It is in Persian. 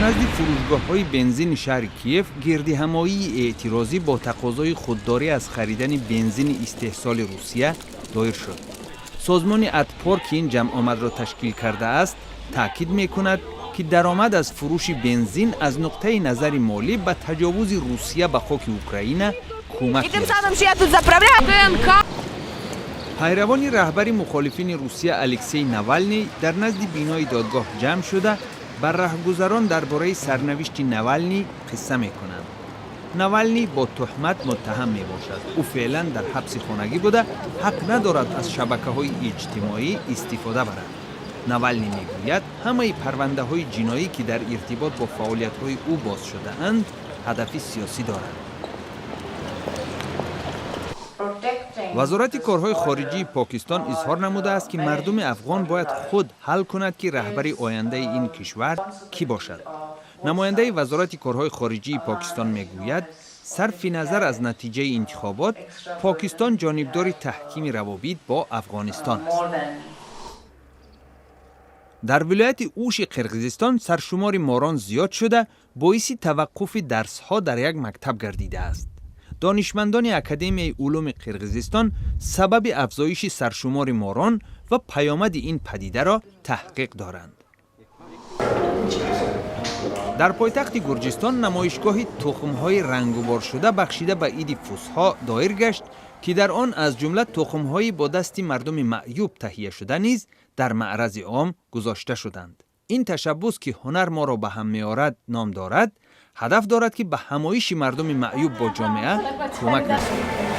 نزد فروشگاه‌های بنزین شهر کیف گردهمایی اعتراضی با تقاضای خودداری از خریدن بنزین استحصال روسیه دایر شد. سازمان اتپار که این جمع آمد را تشکیل کرده است تاکید می‌کند که درآمد از فروش بنزین از نقطه نظر مالی به تجاوز روسیه به خاک اوکراین کمک می‌رسد. پیروان رهبر مخالفین روسیه الکسی نوالنی در نزد بینای دادگاه جمع شده بر رهگذران درباره سرنوشت نوالنی قصه می‌کنند. نوالنی با تهمت متهم میباشد. او فعلا در حبس خانگی بوده، حق ندارد از شبکه‌های اجتماعی استفاده برد. نوالنی میگوید همه پرونده‌های جنایی که در ارتباط با فعالیت‌های او باز شده اند هدف سیاسی دارند. وزارت کارهای خارجی پاکستان اظهار نموده است که مردم افغان باید خود حل کند که رهبر آینده این کشور کی باشد. نماینده وزارت کارهای خارجی پاکستان میگوید صرف نظر از نتیجه انتخابات پاکستان جانبدار تحکیم روابط با افغانستان است. در ولایت اوش قرقیزستان سرشمار ماران زیاد شده باعث توقف درس‌ها در یک مکتب گردیده است. دانشمندان اکادمی علوم قرقیزستان سبب افزایش سرشمار ماران و پیامد این پدیده را تحقیق دارند. در پایتخت گرجستان نمایشگاه تخم‌های رنگ‌وبار شده بخشیده به عید فسحا دایر گشت که در آن از جمله تخم‌های با دست مردم معیوب تهیه شده نیز در معرض عام گذاشته شدند. این تشبث که هنر ما را به هم می‌آورد نام دارد، هدف دارد که به همایش مردم معیوب با جامعه کمک رساند.